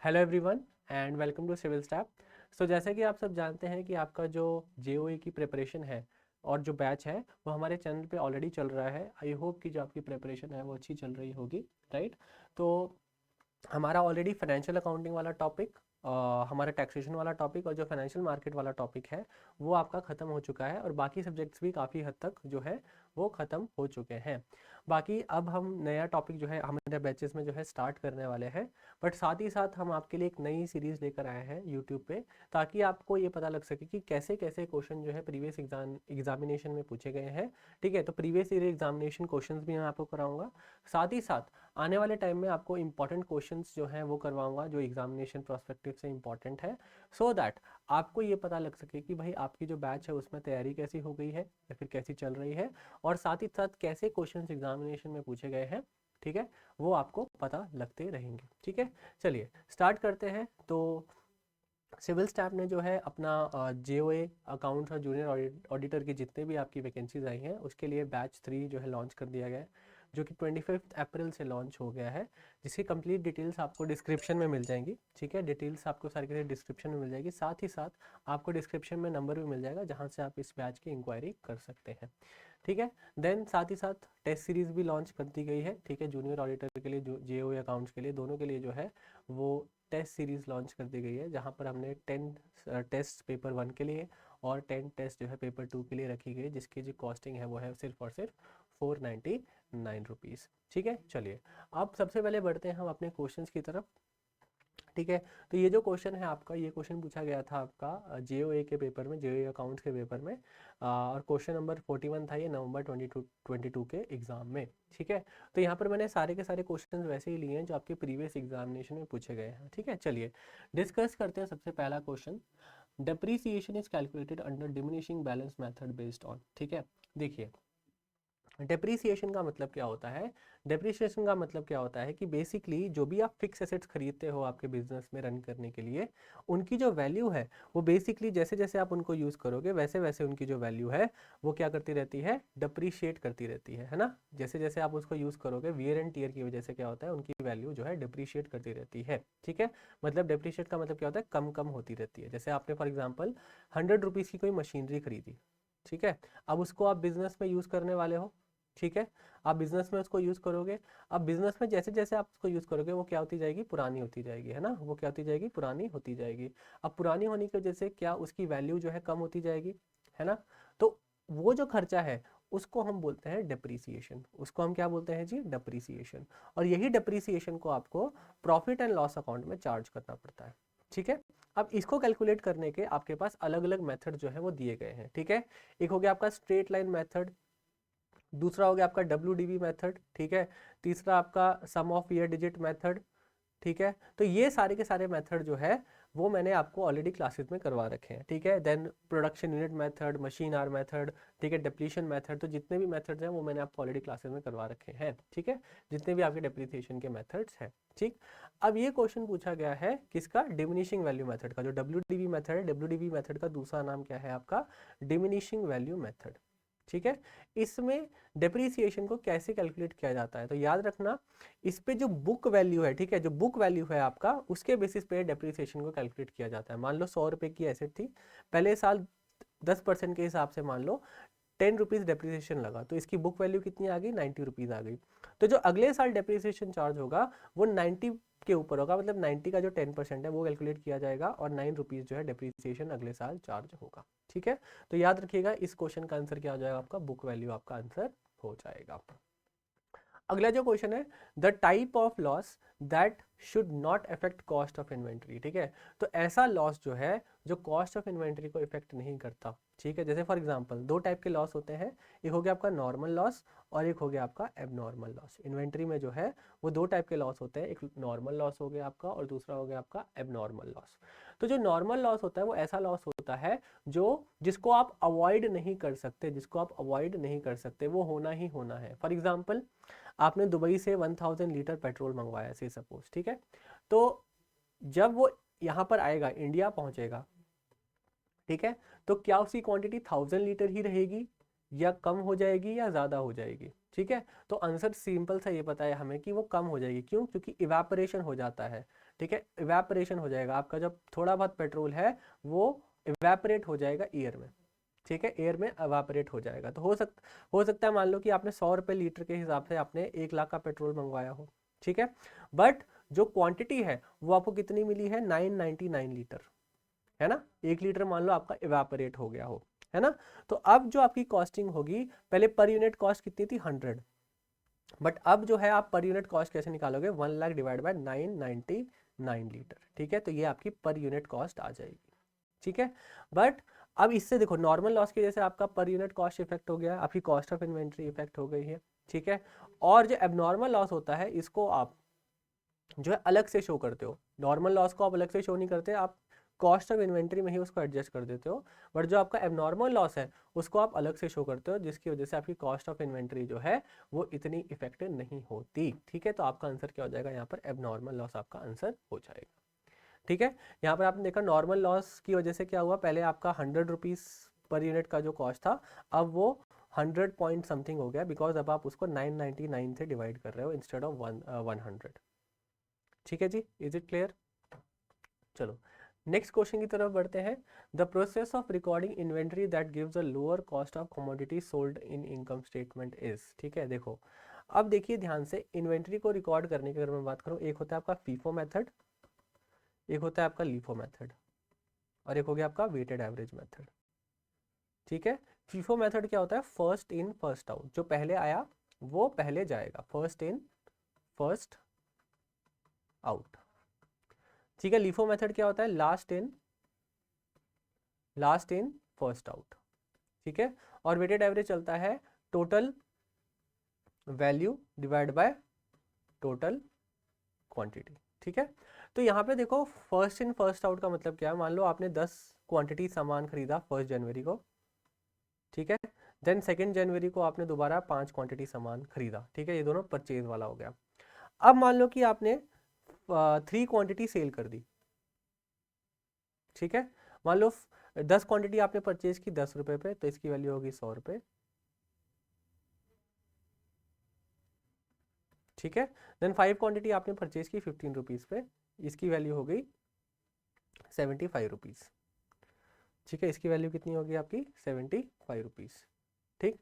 Hello everyone and welcome to civil step. So जैसे कि आप सब जानते हैं कि आपका जो जेओए की प्रिपरेशन है और जो बैच है वो हमारे चैनल पे ऑलरेडी चल रहा है। आई होप कि जो आपकी प्रिपरेशन है वो अच्छी चल रही होगी, राइट। तो हमारा ऑलरेडी फाइनेंशियल अकाउंटिंग वाला टॉपिक, हमारा टैक्सेशन वाला टॉपिक और जो फाइनेंशियल मार्केट वाला टॉपिक है वो आपका ख़त्म हो चुका है और बाकी सब्जेक्ट्स भी काफ़ी हद तक जो है वो ख़त्म हो चुके हैं। बाकी अब हम नया टॉपिक जो है हमारे बैचेस में जो है स्टार्ट करने वाले हैं, बट साथ ही साथ हम आपके लिए एक नई सीरीज़ लेकर आए हैं यूट्यूब पे, ताकि आपको ये पता लग सके कि कैसे कैसे क्वेश्चन जो है प्रीवियस एग्जामिनेशन में पूछे गए हैं। ठीक है, तो प्रीवियस ईयर एग्जामिनेशन क्वेश्चंस भी मैं आपको कराऊंगा, साथ ही साथ आने वाले टाइम में आपको इंपॉर्टेंट क्वेश्चंस जो हैं वो करवाऊंगा जो एग्जामिनेशन प्रोस्पेक्टिव से इंपॉर्टेंट है, सो दैट आपको ये पता लग सके कि भाई आपकी जो बैच है उसमें तैयारी कैसी हो गई है या फिर कैसी चल रही है, और साथ ही साथ कैसे क्वेश्चंस एग्जामिनेशन में पूछे गए हैं। ठीक है, वो आपको पता लगते रहेंगे। ठीक है, चलिए स्टार्ट करते हैं। तो सिविल स्टाफ ने जो है अपना जेओए अकाउंट्स और जूनियर ऑडिटर की जितने भी आपकी वैकेंसीज आई हैं उसके लिए बैच 3 जो है लॉन्च कर दिया गया है, जो कि 25 अप्रैल से लॉन्च हो गया है, जिसकी कंप्लीट डिटेल्स आपको डिस्क्रिप्शन में मिल जाएंगी। ठीक है, डिटेल्स आपको सारी की डिस्क्रिप्शन में मिल जाएगी, साथ ही साथ आपको डिस्क्रिप्शन में नंबर भी मिल जाएगा जहाँ से आप इस बैच की इंक्वायरी कर सकते हैं। ठीक है, देन साथ ही साथ टेस्ट सीरीज़ भी लॉन्च कर दी गई है। ठीक है, जूनियर ऑडिटर के लिए, जो जेओए अकाउंट्स के लिए, दोनों के लिए जो है वो टेस्ट सीरीज़ लॉन्च कर दी गई है, जहाँ पर हमने 10 टेस्ट पेपर 1 के लिए और 10 टेस्ट जो है पेपर 2 के लिए रखी गई, जिसकी जो कॉस्टिंग है वो है सिर्फ और सिर्फ 499 रुपीज़। ठीक है, चलिए अब सबसे पहले बढ़ते हैं हम अपने क्वेश्चंस की तरफ। ठीक है, तो ये जो क्वेश्चन है आपका, ये क्वेश्चन पूछा गया था आपका जेओए के पेपर में, जेओए अकाउंट्स के पेपर में, और क्वेश्चन नंबर 41 था ये नवंबर 22 के एग्जाम में। ठीक है, तो यहाँ पर मैंने सारे के सारे क्वेश्चन वैसे ही लिए हैं जो आपके प्रीवियस एग्जामिनेशन में पूछे गए हैं। ठीक है, चलिए डिस्कस करते हैं। सबसे पहला question, depreciation is calculated under diminishing balance method based on. ठीक है, देखिए डेप्रीसिएशन का मतलब क्या होता है। डेप्रीसिएशन का मतलब क्या होता है कि बेसिकली जो भी आप फिक्स एसेट्स खरीदते हो आपके बिजनेस में रन करने के लिए, उनकी जो वैल्यू है वो बेसिकली जैसे जैसे आप उनको यूज़ करोगे वैसे वैसे उनकी जो वैल्यू है वो क्या करती रहती है, डिप्रीशिएट करती रहती है ना। जैसे जैसे आप उसको यूज़ करोगे वियर एंड टीयर की वजह से क्या होता है, उनकी वैल्यू जो है डिप्रीशिएट करती रहती है। ठीक है, मतलब डिप्रीशिएट का मतलब क्या होता है, कम कम होती रहती है। जैसे आपने फॉर एग्जाम्पल 100 रुपीज़ की कोई मशीनरी खरीदी, ठीक है, अब उसको आप बिजनेस में यूज़ करने वाले हो। ठीक है, आप बिजनेस में उसको यूज़ करोगे, अब बिजनेस में जैसे जैसे आप उसको यूज़ करोगे वो क्या होती जाएगी, पुरानी होती जाएगी, है ना, वो क्या होती जाएगी, पुरानी होती जाएगी। अब पुरानी होने की वजह से क्या उसकी वैल्यू जो है कम होती जाएगी, है ना। तो वो जो खर्चा है उसको हम बोलते हैं डेप्रीसिएशन, उसको हम क्या बोलते हैं जी, डेप्रीसिएशन। और यही डेप्रीसिएशन को आपको प्रॉफिट एंड लॉस अकाउंट में चार्ज करना पड़ता है। ठीक है, अब इसको कैलकुलेट करने के आपके पास अलग अलग मेथड जो है वो दिए गए हैं। ठीक है, एक हो गया आपका स्ट्रेट लाइन मेथड, दूसरा हो गया आपका WDV मेथड, ठीक है, तीसरा आपका सम ऑफ ईयर डिजिट मेथड। ठीक है, तो ये सारे के सारे मेथड जो है वो मैंने आपको ऑलरेडी क्लासेस में करवा रखे हैं। ठीक है, then production unit method, machine hour method, ठीक है, डिप्लीशन मेथड, तो जितने भी मेथड्स हैं वो मैंने आपको ऑलरेडी क्लासेस में करवा रखे हैं। ठीक है, जितने भी आपके डेप्रीसिएशन के मेथड्स हैं। ठीक, अब ये क्वेश्चन पूछा गया है किसका, डिमिनिशिंग वैल्यू मेथड का। जो WDV मेथड है, WDV मेथड का दूसरा नाम क्या है आपका, डिमिनिशिंग वैल्यू मेथड। ठीक है, इसमें डेप्रीसिएशन को कैसे कैलकुलेट किया जाता है, तो याद रखना इस पे जो बुक वैल्यू है, ठीक है, जो बुक वैल्यू है आपका उसके बेसिस पे डेप्रीसिएशन को कैलकुलेट किया जाता है। मान लो 100 रुपए की एसेट थी, पहले साल 10% के हिसाब से मान लो 10 रुपीज़ डेप्रीसिएशन लगा, तो इसकी बुक वैल्यू कितनी आ गई, 90 रुपीज़ आ गई। तो जो अगले साल डेप्रीसिएशन चार्ज होगा वो 90 के ऊपर होगा, मतलब 90 का जो 10% है वो कैलकुलेट किया जाएगा और 9 रुपीज़ जो है डेप्रीसिएशन अगले साल चार्ज होगा। ठीक है, तो याद रखिएगा इस क्वेश्चन का आंसर क्या हो जाएगा, आपका बुक वैल्यू आपका आंसर हो जाएगा। अगला जो क्वेश्चन है, the type of loss that should not affect cost of inventory. ठीक है, तो ऐसा लॉस जो है जो कॉस्ट ऑफ इन्वेंट्री को इफेक्ट नहीं करता। ठीक है, जैसे फॉर एग्जांपल दो टाइप के लॉस होते हैं, एक हो गया आपका नॉर्मल लॉस और एक हो गया आपका एबनॉर्मल लॉस। इन्वेंट्री में जो है वो दो टाइप के लॉस होते हैं, एक नॉर्मल लॉस हो गया आपका और दूसरा हो गया आपका एबनॉर्मल लॉस। तो जो नॉर्मल लॉस होता है वो ऐसा लॉस होता है जो जिसको आप अवॉइड नहीं कर सकते, जिसको आप अवॉइड नहीं कर सकते, वो होना ही होना है। फॉर एग्जाम्पल आपने दुबई से 1000 लीटर पेट्रोल मंगवाया से सपोज, ठीक है, तो जब वो यहाँ पर आएगा, इंडिया पहुंचेगा, ठीक है, तो क्या उसकी क्वांटिटी 1000 लीटर ही रहेगी या कम हो जाएगी या ज़्यादा हो जाएगी, ठीक है, तो आंसर सिंपल सा ये पता है हमें कि वो कम हो जाएगी। क्यों? क्योंकि इवेपोरेशन हो जाता है। ठीक है, इवेपोरेशन हो जाएगा, आपका जब थोड़ा बहुत पेट्रोल है वो इवेपोरेट हो जाएगा एयर में। ठीक है, एयर में इवेपोरेट हो जाएगा। तो हो सकता है मान लो कि आपने 100 रुपये लीटर के हिसाब से आपने 1 लाख का पेट्रोल मंगवाया हो। ठीक है, बट जो क्वांटिटी है वो आपको कितनी मिली है? 999 लीटर, है ना। 1 लीटर मान लो आपका इवेपोरेट हो गया हो, है ना। तो अब जो आपकी कॉस्टिंग होगी, पहले पर यूनिट कॉस्ट कितनी थी? 100, बट अब जो है आप पर यूनिट कॉस्ट कैसे निकालोगे? 1 लाख डिवाइड बाय 999 लीटर। ठीक है, तो ये आपकी पर यूनिट कॉस्ट आ जाएगी। ठीक है, बट अब इससे देखो नॉर्मल लॉस की वजह से आपका पर यूनिट कॉस्ट इफेक्ट हो गया, आपकी कॉस्ट ऑफ इन्वेंट्री इफेक्ट हो गई है। ठीक है, और जो एबनॉर्मल लॉस होता है इसको आप जो है अलग से शो करते हो। नॉर्मल लॉस को आप अलग से शो नहीं करते, आप कॉस्ट ऑफ इन्वेंट्री में ही उसको एडजस्ट कर देते हो। बट जो आपका एबनॉर्मल लॉस है उसको आप अलग से शो करते हो, जिसकी वजह से आपकी कॉस्ट ऑफ इन्वेंट्री जो है वो इतनी इफेक्टिव नहीं होती। ठीक है, तो आपका आंसर क्या हो जाएगा? यहाँ पर एबनॉर्मल लॉस आपका आंसर हो जाएगा। ठीक है, यहाँ पर आपने देखा नॉर्मल लॉस की वजह से क्या हुआ, पहले आपका 100 रुपीज़ पर यूनिट का जो कॉस्ट था अब वो 100 पॉइंट समथिंग हो गया, बिकॉज अब आप उसको 999 से डिवाइड कर रहे हो इंस्टेड ऑफ 100। ठीक है जी, इज इट क्लियर? चलो नेक्स्ट क्वेश्चन की तरफ बढ़ते हैं। The process of recording inventory that gives a lower cost of commodity sold in income statement is. ठीक है, देखो अब देखिए ध्यान से, इन्वेंट्री को रिकॉर्ड करने की अगर मैं बात करूँ, एक होता है आपका फीफो मेथड, एक होता है आपका लीफो मेथड, और एक हो गया आपका वेटेड एवरेज मेथड। ठीक है, फीफो मेथड क्या होता है? फर्स्ट इन फर्स्ट आउट, जो पहले आया वो पहले जाएगा, फर्स्ट इन फर्स्ट आउट। ठीक है, लीफो मेथड क्या होता है? Last in first out. ठीक है, और वेटेड एवरेज चलता है total value divide by total quantity. ठीक है, तो यहाँ पे देखो फर्स्ट इन फर्स्ट आउट का मतलब क्या है? मान लो आपने 10 क्वांटिटी सामान खरीदा 1 जनवरी को। ठीक है, देन 2 जनवरी को आपने दोबारा 5 क्वांटिटी सामान खरीदा। ठीक है, ये दोनों परचेज वाला हो गया। अब मान लो कि आपने 3 क्वांटिटी सेल कर दी। ठीक है, मान लो 10 क्वांटिटी आपने परचेज की 10 रुपए पे, तो इसकी वैल्यू होगी 100 रुपए। ठीक है, देन 5 क्वांटिटी आपने परचेज की 15 रुपीज़ पे, इसकी वैल्यू हो गई 75 रुपीज़। ठीक है, इसकी वैल्यू कितनी होगी आपकी? 75 रुपीज़। ठीक,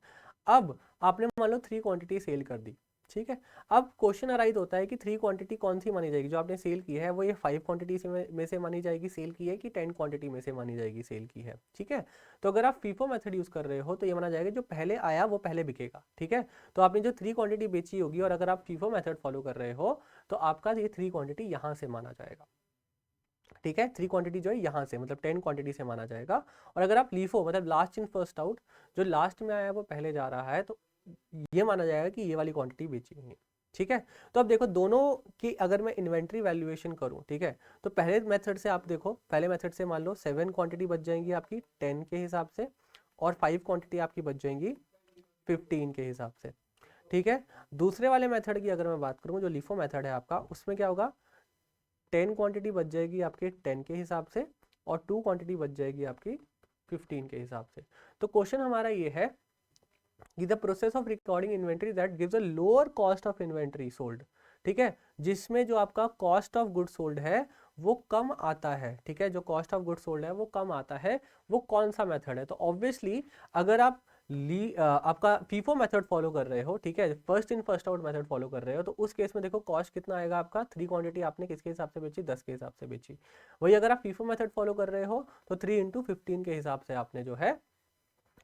अब आपने मान लो 3 क्वांटिटी सेल कर दी। ठीक है, अब क्वेश्चन अराइज होता है कि 3 क्वांटिटी कौन सी मानी जाएगी? जो आपने सेल की है वो ये 5 क्वांटिटी में से मानी जाएगी सेल की है, कि 10 क्वांटिटी में से मानी जाएगी सेल की है? ठीक है, तो अगर आप फीफो मेथड यूज कर रहे हो तो ये माना जाएगा जो पहले आया वो पहले बिकेगा। ठीक है, तो आपने जो 3 क्वांटिटी बेची होगी, और अगर आप फीफो मेथड फॉलो कर रहे हो तो आपका ये 3 क्वांटिटी यहाँ से माना जाएगा। ठीक है, 3 क्वांटिटी जो है यहाँ से मतलब 10 क्वांटिटी से माना जाएगा। और अगर आप लीफो मतलब लास्ट इन फर्स्ट आउट, जो लास्ट में आया वो पहले जा रहा है, तो ये माना जाएगा कि ये वाली क्वांटिटी बेची हुई है। ठीक है, तो अब देखो दोनों की अगर मैं इन्वेंट्री वैल्यूएशन करूं, ठीक है, तो पहले मेथड से आप देखो, पहले मेथड से मान लो 7 क्वांटिटी बच जाएंगी आपकी 10 के हिसाब से, और 5 क्वांटिटी आपकी बच जाएंगी 15 के हिसाब से। ठीक है, दूसरे वाले मेथड की अगर मैं बात करूं, जो लीफो मेथड है आपका, उसमें क्या होगा? 10 क्वांटिटी बच जाएगी आपके 10 के हिसाब से, और 2 क्वांटिटी बच जाएगी आपकी 15 के हिसाब से। तो क्वेश्चन हमारा ये है कि the process of recording inventory that gives a lower cost of inventory sold. ठीक है, जिसमें जो आपका कॉस्ट ऑफ गुड सोल्ड है वो कम आता है। ठीक है, जो कॉस्ट ऑफ गुड सोल्ड है वो कम आता है, वो कौन सा मेथड है? तो ऑब्वियसली अगर आप आपका फीफो मेथड फॉलो कर रहे हो, ठीक है, first in first out method follow कर रहे हो, तो उस केस में देखो कॉस्ट कितना आएगा आपका? 3 क्वांटिटी आपने किसके हिसाब से बेची? 10 के हिसाब से बेची। वही अगर आप फीफो मेथड फॉलो कर रहे हो तो 3 इंटू 15 के हिसाब से आपने जो है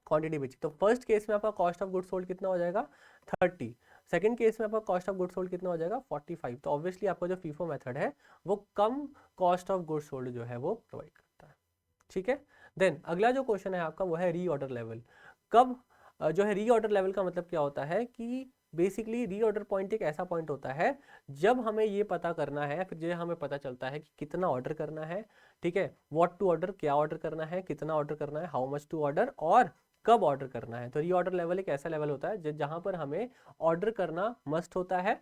क्वांटिटी बेची। तो फर्स्ट केस में आपका कॉस्ट ऑफ गुड सोल्ड कितना हो जाएगा? 30। सेकंड केस में आपका कॉस्ट ऑफ गुड सोल्ड कितना हो जाएगा? 45। तो ऑब्वियसली आपका जो फीफो मेथड है वो कम कॉस्ट ऑफ गुड सोल्ड जो है वो प्रोवाइड करता है। ठीक है, देन अगला जो क्वेश्चन है आपका वो है रीऑर्डर लेवल। कब जो है रीऑर्डर लेवल का मतलब क्या होता है कि बेसिकली रीऑर्डर पॉइंट एक ऐसा पॉइंट होता है जब हमें ये पता करना है, फिर जो हमें पता चलता है कि कितना ऑर्डर करना है। ठीक है, व्हाट टू ऑर्डर, क्या ऑर्डर करना है, कितना ऑर्डर करना है, हाउ मच टू ऑर्डर, और कब ऑर्डर करना है। तो रीऑर्डर लेवल एक ऐसा लेवल होता है जहां पर हमें ऑर्डर करना मस्ट होता है,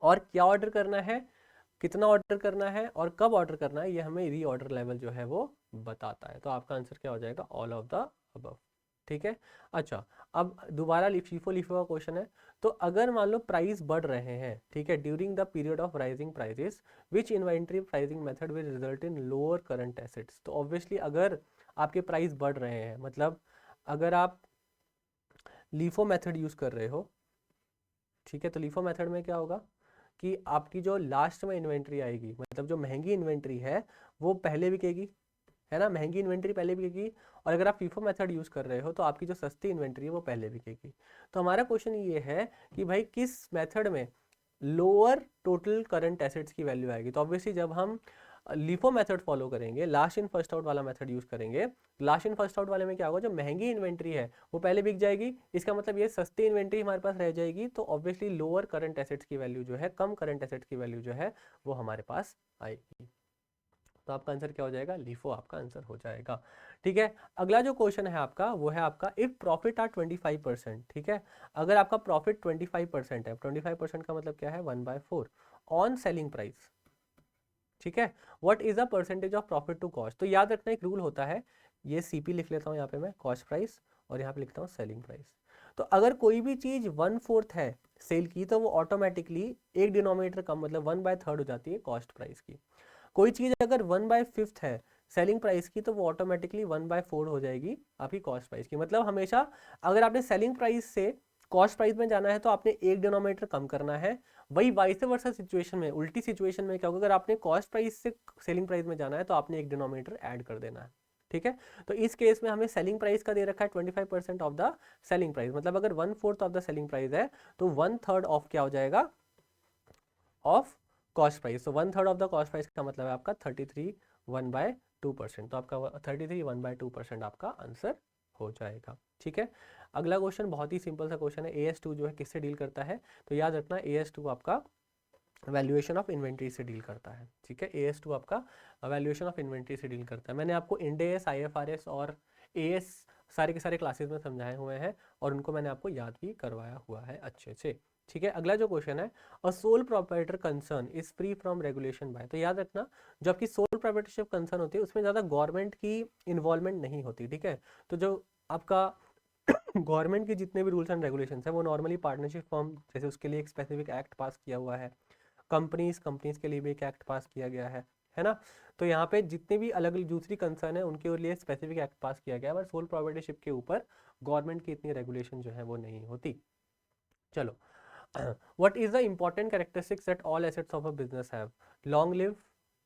और क्या ऑर्डर करना है, कितना ऑर्डर करना है, और कब ऑर्डर करना है, ये हमें रीऑर्डर लेवल जो है वो बताता है। तो आपका आंसर क्या हो जाएगा? All of the above. ठीक है। अच्छा, अब दोबारा फीफो लिफो का क्वेश्चन है। तो अगर मान लो प्राइस बढ़ रहे हैं, ठीक है, during the period of rising prices which inventory pricing method will result in lower current assets. तो ऑब्वियसली अगर आपके प्राइस बढ़ रहे हैं, मतलब अगर आप लीफो मेथड यूज कर रहे हो, ठीक है, तो लीफो मेथड में क्या होगा कि आपकी जो लास्ट में इन्वेंट्री आएगी, मतलब जो महंगी इन्वेंट्री है वो पहले बिकेगी, है ना, महंगी इन्वेंट्री पहले बिकेगी। और अगर आप फीफो मेथड यूज कर रहे हो तो आपकी जो सस्ती इन्वेंट्री है वो पहले बिकेगी। तो हमारा क्वेश्चन ये है कि भाई किस मेथड में लोअर टोटल करंट एसेट्स की वैल्यू आएगी। तो ऑब्वियसली जब हम लीफो मेथड फॉलो करेंगे, लास्ट इन फर्स्ट आउट वाला मेथड यूज करेंगे, लास्ट इन फर्स्ट आउट वाले में क्या होगा, जो महंगी इन्वेंट्री है वो पहले बिक जाएगी, इसका मतलब ये सस्ती इन्वेंट्री हमारे पास रह जाएगी। तो ऑब्वियसली लोअर करंट एसेट्स की वैल्यू जो है, कम करंट एसेट्स की वैल्यू जो है वो हमारे पास आएगी। तो आपका आंसर क्या हो जाएगा, लिफो आपका आंसर हो जाएगा। ठीक है, अगला जो क्वेश्चन है आपका वो है आपका इफ प्रॉफिट आर 25%। ठीक है, अगर आपका प्रॉफिट 25% है, 25% का मतलब क्या है, 1/4 ऑन सेलिंग प्राइस। ठीक है, what is the percentage of profit to cost. तो याद रखना एक रूल होता है, ये सीपी लिख लेता हूँ यहाँ पे मैं, कॉस्ट प्राइस, और यहाँ पे लिखता हूँ सेलिंग प्राइस। तो अगर कोई भी चीज 1/4 है सेल की, तो वो ऑटोमेटिकली एक डिनोमिनेटर कम, मतलब 1/3 हो जाती है कॉस्ट प्राइस की। कोई चीज अगर 1/5 है सेलिंग प्राइस की, तो वो ऑटोमेटिकली 1/4 हो जाएगी आपकी कॉस्ट प्राइस की। मतलब हमेशा अगर आपने सेलिंग प्राइस से कॉस्ट प्राइस में जाना है तो आपने एक डिनोमिनेटर कम करना है। वही वाइस वर्सा सिचुएशन में, उल्टी सिचुएशन में क्या होगा, अगर आपने कॉस्ट प्राइस से सेलिंग प्राइस में जाना है तो आपने एक डिनोमिनेटर ऐड कर देना है। ठीक है, तो इस केस में हमें सेलिंग प्राइस का दे रखा है 25% ऑफ द सेलिंग प्राइस, मतलब अगर 1/4 ऑफ द सेलिंग प्राइस है तो 1/3 ऑफ क्या हो जाएगा, ऑफ कॉस्ट प्राइस। तो 1/3 ऑफ द कॉस्ट प्राइस का मतलब है आपका 33 1/2%। तो आपका 33 1/2% आपका आंसर हो जाएगा। ठीक है, अगला क्वेश्चन बहुत ही सिंपल सा क्वेश्चन है, AS2 जो है किससे डील करता है। तो याद रखना AS2 आपका वैल्यूएशन ऑफ इन्वेंट्री से डील करता है। ठीक है, AS2 आपका वैल्यूएशन ऑफ इन्वेंट्री से डील करता है। मैंने आपको इंड AS IFRS और AS सारे के सारे क्लासेस में समझाए हुए हैं और उनको मैंने आपको याद भी करवाया हुआ है अच्छे से। ठीक है, अगला जो क्वेश्चन है, a sole proprietor concern is free from regulation bye. तो याद रखना जो आपकी सोल प्रोप्राइटरशिप कंसर्न होती है उसमें ज़्यादा गवर्नमेंट की इन्वॉल्वमेंट नहीं होती। ठीक है, तो जो आपका गवर्नमेंट के जितने भी रूल्स एंड रेगुलेशंस है वो नॉर्मली पार्टनरशिप फॉर्म, जैसे उसके लिए एक स्पेसिफिक एक्ट पास किया हुआ है, कंपनीज के लिए भी एक एक्ट पास किया गया है ना। तो यहाँ पे जितने भी अलग अलग दूसरी कंसर्न है उनके लिए स्पेसिफिक एक्ट पास किया गया है, बट सोल प्रोप्राइटरशिप के ऊपर गवर्नमेंट की इतनी रेगुलेशन जो है वो नहीं होती। चलो, what is the important characteristics that all assets of a business have? Long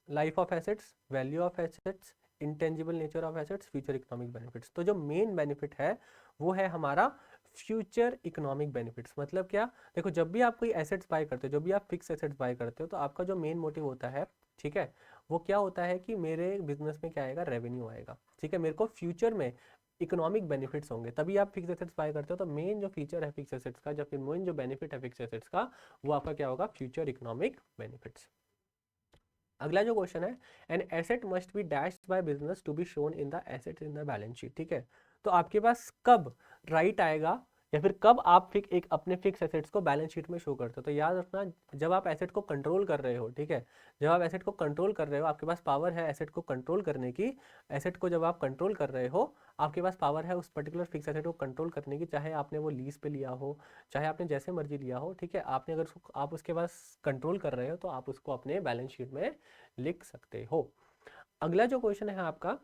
life of assets, value of assets, intangible nature of assets, future economic benefits। तो जो मेन बेनिफिट है वो है हमारा फ्यूचर इकोनॉमिक बेनिफिट्स। मतलब क्या, देखो जब भी आप कोई एसेट्स बाय करते हो, जब भी आप फिक्स एसेट्स बाय करते हो, तो आपका जो मेन मोटिव होता है, ठीक है, वो क्या होता है कि मेरे बिजनेस में क्या आएगा, रेवेन्यू आएगा। ठीक है, मेरे को फ्यूचर में इकोनॉमिक बेनिफिट्स होंगे, तभी आप फिक्स एसेट्स बाय करते हो। तो मेन जो फीचर है फिक्स एसेट्स का, या फिर मेन जो बेनिफिट है फिक्स एसेट्स का, वो आपका क्या होगा, फ्यूचर इकोनॉमिक बेनिफिट्स। अगला जो क्वेश्चन है, an asset must be dashed by business to be shown in the asset in the balance sheet. ठीक है, तो आपके पास कब राइट आएगा या फिर कब आप एक अपने फिक्स एसेट्स को बैलेंस शीट में शो करते हो। तो याद रखना जब आप एसेट को कंट्रोल कर रहे हो, ठीक है, जब आप एसेट को कंट्रोल कर रहे हो, आपके पास पावर है एसेट को कंट्रोल करने की। एसेट को जब आप कंट्रोल कर रहे हो, आपके पास पावर है उस पर्टिकुलर फिक्स एसेट को कंट्रोल करने की, चाहे आपने वो लीज पे लिया हो, चाहे आपने जैसे मर्जी लिया हो। ठीक है, आपने अगर आप उसके पास कंट्रोल कर रहे हो तो आप उसको अपने बैलेंस शीट में लिख सकते हो। अगला जो क्वेश्चन है आपका,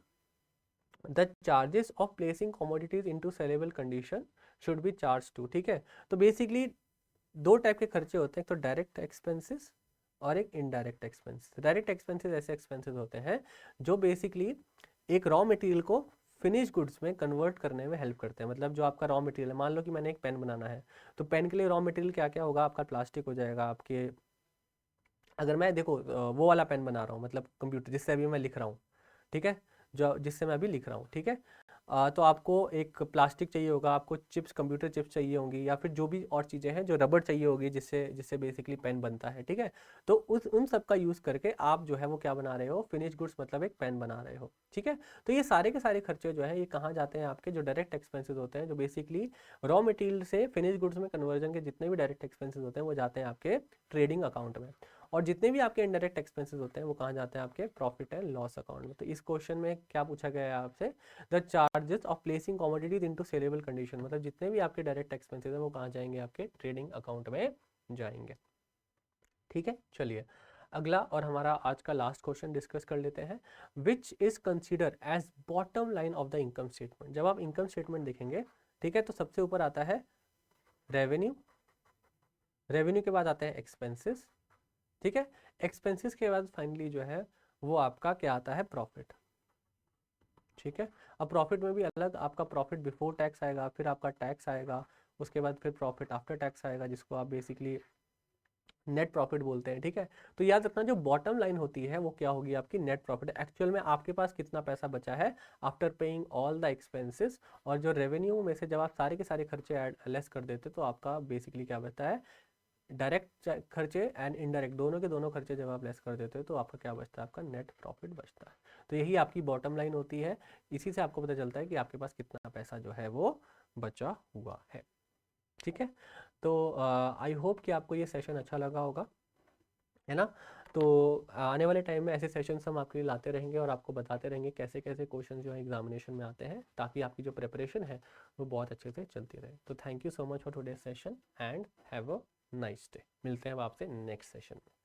the charges of placing commodities into saleable condition should be charged to. ठीक है, तो बेसिकली दो टाइप के खर्चे होते हैं, तो डायरेक्ट एक्सपेंसेस और एक इनडायरेक्ट एक्सपेंस। डायरेक्ट एक्सपेंसेस ऐसे एक्सपेंसेस होते हैं जो बेसिकली एक रॉ मटेरियल को फिनिश गुड्स में कन्वर्ट करने में हेल्प करते हैं। मतलब जो आपका रॉ मटेरियल है, मान लो कि मैंने एक पेन बनाना है, तो पेन के लिए रॉ मटेरियल क्या क्या होगा, आपका प्लास्टिक हो जाएगा आपके। अगर मैं देखो वो वाला पेन बना रहा हूँ, मतलब कंप्यूटर जिससे अभी मैं लिख रहा हूँ, ठीक है, जो जिससे मैं अभी लिख रहा हूँ, ठीक है, तो आपको एक प्लास्टिक चाहिए होगा, आपको चिप्स, कंप्यूटर चिप्स चाहिए होंगी, या फिर जो भी और चीज़ें हैं, जो रबड़ चाहिए होगी जिससे जिससे बेसिकली पेन बनता है। ठीक है, तो उन सब का यूज़ करके आप जो है वो क्या बना रहे हो, फिनिश गुड्स, मतलब एक पेन बना रहे हो। ठीक है, तो ये सारे के सारे खर्चे जो है ये कहाँ जाते हैं, आपके जो डायरेक्ट एक्सपेंसेस होते हैं, जो बेसिकली रॉ मटेरियल से फिनिश गुड्स में कन्वर्जन के जितने भी डायरेक्ट एक्सपेंसेस होते हैं वो जाते हैं आपके ट्रेडिंग अकाउंट में। और जितने भी आपके इनडायरेक्ट एक्सपेंसेस होते हैं वो कहाँ जाते हैं, आपके प्रॉफिट एंड लॉस अकाउंट में। तो इस क्वेश्चन में क्या पूछा गया है आपसे, the charges of placing commodities into saleable condition, मतलब जितने भी आपके डायरेक्ट एक्सपेंसेस हैं वो कहाँ जाएंगे, आपके ट्रेडिंग अकाउंट में जाएंगे। ठीक है, चलिए अगला और हमारा आज का लास्ट क्वेश्चन डिस्कस कर लेते हैं। Which is consider as bottom line of the income statement. जब आप इनकम स्टेटमेंट देखेंगे, ठीक है, तो सबसे ऊपर आता है रेवेन्यू, रेवेन्यू के बाद आते हैं एक्सपेंसेस, ठीक है, एक्सपेंसेस के बाद फाइनली जो है वो आपका क्या आता है, प्रॉफिट। ठीक है, अब प्रॉफिट में भी अलग आपका प्रॉफिट बिफोर टैक्स आएगा, फिर आपका टैक्स आएगा, उसके बाद फिर प्रॉफिट आफ्टर टैक्स आएगा, जिसको आप बेसिकली नेट प्रॉफिट बोलते हैं। ठीक है, तो याद रखना जो बॉटम लाइन होती है वो क्या होगी, आपकी नेट प्रॉफिट, एक्चुअल में आपके पास कितना पैसा बचा है after paying all the expenses. और जो रेवेन्यू में से जब आप सारे के सारे खर्चे ऐड लेस कर देते तो आपका बेसिकली क्या बचता है, डायरेक्ट खर्चे एंड इनडायरेक्ट दोनों के दोनों खर्चे जब आप लेस कर देते हो तो आपका क्या बचता है, आपका नेट प्रॉफिट बचता है। तो यही आपकी बॉटम लाइन होती है, इसी से आपको पता चलता है कि आपके पास कितना पैसा जो है वो बचा हुआ है। ठीक है, तो आई होप कि आपको ये सेशन अच्छा लगा होगा, है ना। तो आने वाले टाइम में ऐसे सेशंस हम आपके लिए लाते रहेंगे और आपको बताते रहेंगे कैसे कैसे क्वेश्चन जो है एग्जामिनेशन में आते हैं, ताकि आपकी जो प्रिपरेशन है वो बहुत अच्छे से चलती रहे। तो thank you so much for today session and have a nice day. मिलते हैं अब आपसे नेक्स्ट सेशन में।